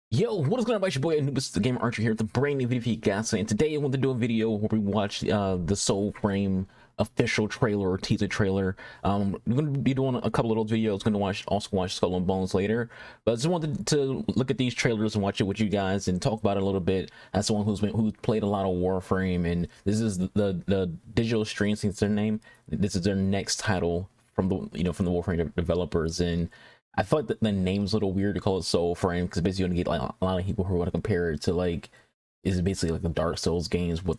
Yo, what is going on, everybody? It's your boy Anubis, the Gamer Archer here with the brand new video for you guys. And today I want to do a video where we watch the Soulframe official trailer or teaser trailer. We're going to be doing a couple of those videos. Going to also watch Skull and Bones later, but I just wanted to look at these trailers and watch it with you guys and talk about it a little bit. As someone who's played a lot of Warframe, and this is the digital stream, since their name. This is their next title from the from the Warframe developers. And I feel like the name's a little weird to call it Soulframe, because basically you're gonna get like a lot of people who want to compare it to, like, is basically like the Dark Souls games with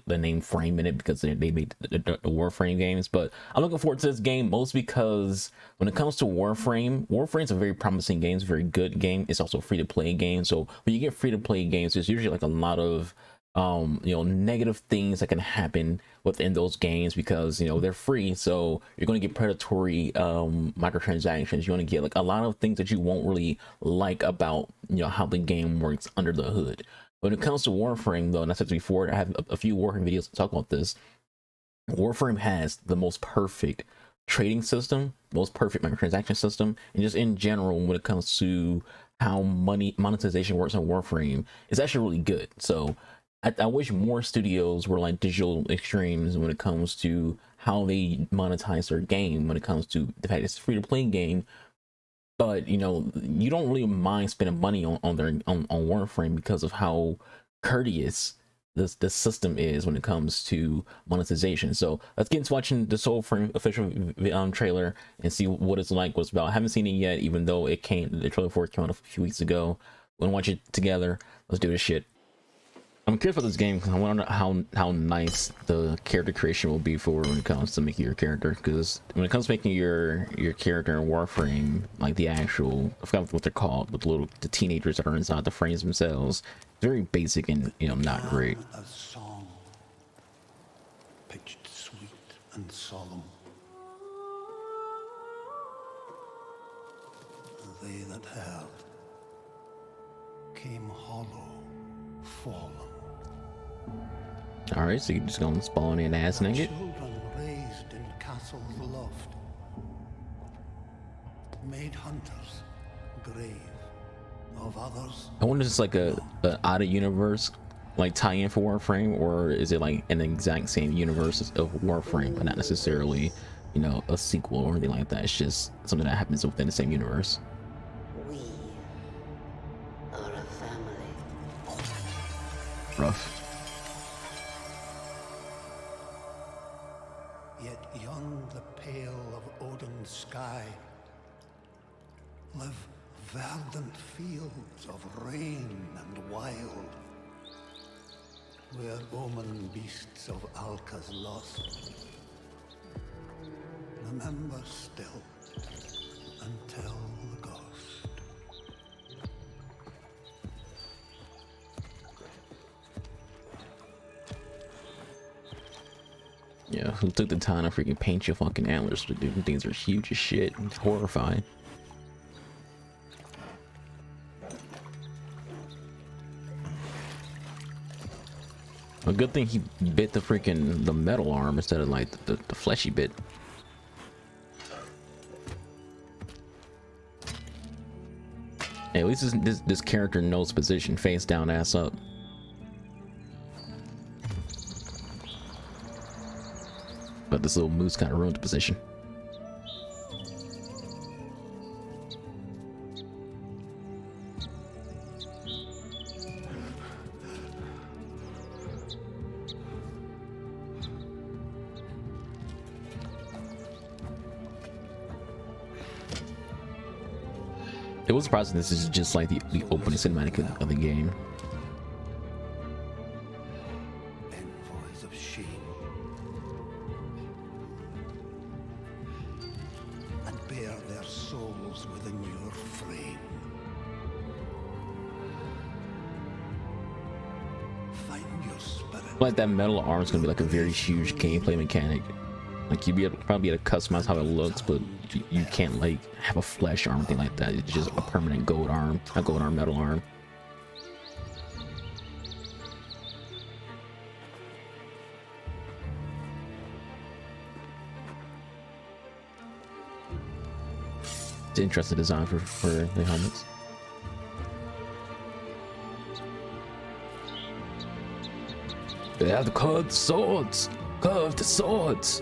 the name Frame in it, because they made the Warframe games. But I'm looking forward to this game mostly because when it comes to Warframe's a very promising game. It's a very good game. It's also a free to play game. So when you get free to play games, there's usually like a lot of negative things that can happen within those games, because they're free. So you're going to get predatory microtransactions. You're going to get like a lot of things that you won't really like about how the game works under the hood. When it comes to Warframe, though, and I said before, I have a few Warframe videos to talk about this. Warframe has the most perfect trading system, most perfect microtransaction system, and just in general, when it comes to how monetization works on Warframe, it's actually really good. So I wish more studios were like Digital Extremes when it comes to how they monetize their game, when it comes to the fact it's a free to play game. But you don't really mind spending money on Warframe because of how courteous the system is when it comes to monetization. So let's get into watching the Soulframe official trailer and see what it's like, what it's about. I haven't seen it yet, even though the trailer for it came out a few weeks ago. We're gonna watch it together. Let's do this shit. I'm curious about this game because I want to know how nice the character creation will be for when it comes to making your character. Because when it comes to making your character in Warframe, like the actual, I forgot what they're called, but the teenagers that are inside the frames themselves, very basic and not great. A song pitched sweet and solemn. They that heard came hollow, fallen. All right, so you're just gonna spawn in ass naked. Children raised in castles loft, made hunters grave of others. I wonder if it's like a out of universe like tie-in for Warframe, or is it like an exact same universe of Warframe, but not necessarily a sequel or anything like that. It's just something that happens within the same universe. We are a family. Rough. Yet beyond the pale of Odin's sky live verdant fields of rain and wild, where omen beasts of Alka's lost remember still and tell the ghost. Yeah, who took the time to freaking paint your fucking antlers? Dude, things are huge as shit. It's horrifying. A good thing he bit the metal arm instead of like the fleshy bit. Hey, at least this character knows position, face down, ass up. But this little moose kind of ruined the position. It was surprising this is just like the opening cinematic of the game. Envoys of shame and bear their souls within your frame. Find your spirit. Like that metal arm is gonna be like a very huge gameplay mechanic. Like you'd probably be able to customize how it looks, but you can't like have a flesh arm, thing like that. It's just a permanent gold arm, a gold arm, metal arm. It's an interesting design for the helmets. They have the curved swords. Curved swords.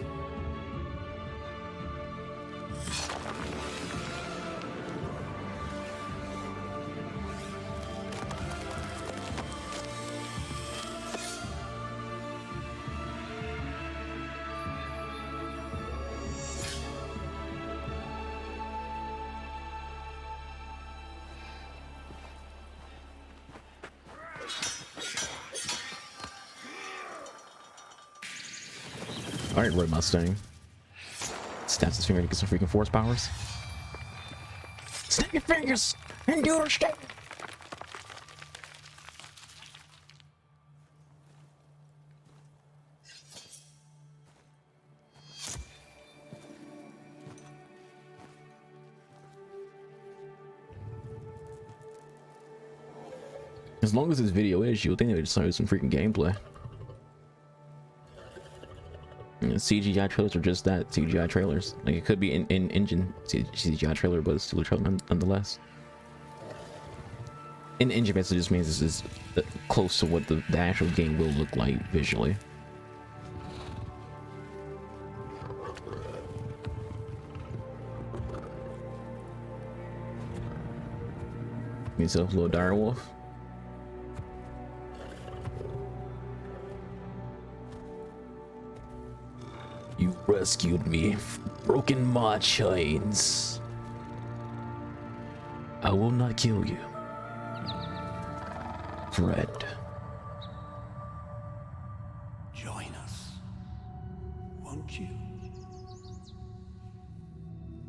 All right, Red Mustang. Snaps his finger to get some freaking force powers. Snap your fingers and do your shit. As long as this video is, you would think they would just show some freaking gameplay. CGI trailers are just that, CGI trailers. Like, it could be in engine CGI trailer, but it's still a trailer nonetheless. In engine basically just means this is close to what the actual game will look like visually. Yourself a little dire wolf. You rescued me from broken my chains. I will not kill you, Fred. Join us, won't you?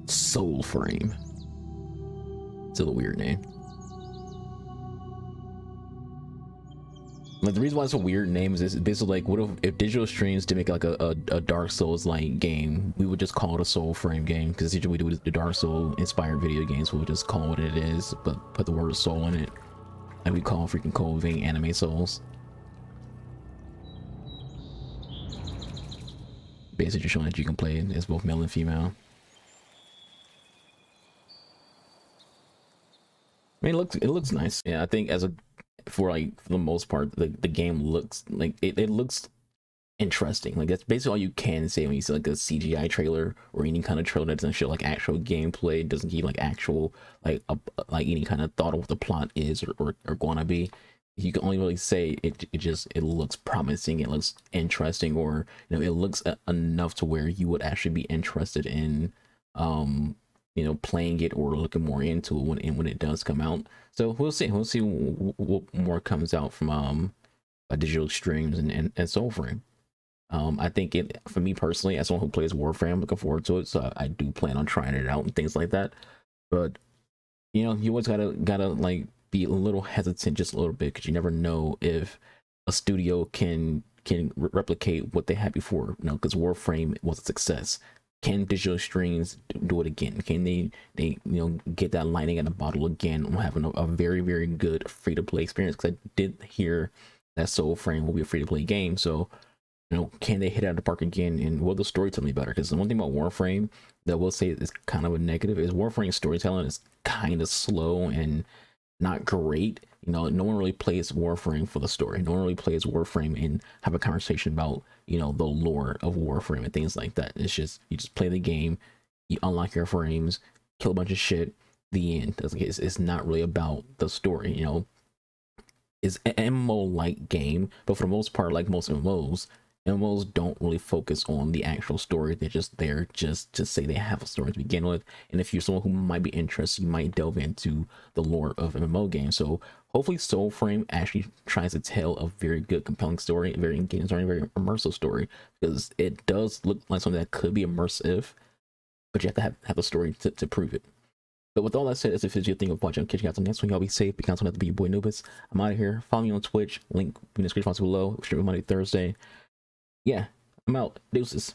Soulframe. Still a weird name. Like, the reason why it's a weird name is it's basically like, what if Digital Streams did make like a Dark Souls like game, we would just call it a Soulframe game, because usually we do the Dark Soul inspired video games, we would just call it what it is, but put the word soul in it, and we call freaking Cold Vein Anime Souls. Basically just showing that you can play it as both male and female. I mean, it looks nice. Yeah, I think for the most part, the game looks like it looks interesting. Like, that's basically all you can say when you see like a CGI trailer or any kind of trailer that doesn't show like actual gameplay, doesn't give like actual like any kind of thought of what the plot is or gonna be. You can only really say it looks promising, it looks interesting, or it looks enough to where you would actually be interested in playing it or looking more into it when it does come out. So we'll see what more comes out from Digital Streams and Soulframe. I think for me personally, as someone who plays Warframe, I'm looking forward to it, so I do plan on trying it out and things like that. But you always gotta like be a little hesitant just a little bit, because you never know if a studio can replicate what they had before, because Warframe was a success. Can Digital Streams do it again? Can they get that lightning in a bottle again and having a very, very good free-to-play experience? Because I did hear that Soulframe will be a free-to-play game, so can they hit out of the park again, and will the storytelling be better? Because the one thing about Warframe that we'll say is kind of a negative is Warframe storytelling is kind of slow and not great. No one really plays Warframe for the story. No one really plays Warframe and have a conversation about the lore of Warframe and things like that. It's just, you just play the game, you unlock your frames, kill a bunch of shit, the end. It's not really about the story. It's an MMO like game, but for the most part, like most MMOs don't really focus on the actual story. They're just there just to say they have a story to begin with. And if you're someone who might be interested, you might delve into the lore of MMO games. So hopefully Soulframe actually tries to tell a very good, compelling story, a very engaging story, a very immersive story, because it does look like something that could be immersive, but you have to have a story to prove it. But with all that said, as if it's your thing of watching, I'll catch you guys on the next one. Y'all be safe. Be constant to be your boy Nubis. I'm out of here. Follow me on Twitch. Link in the description box below. Stream Monday, Thursday. Yeah, I'm out. Deuces.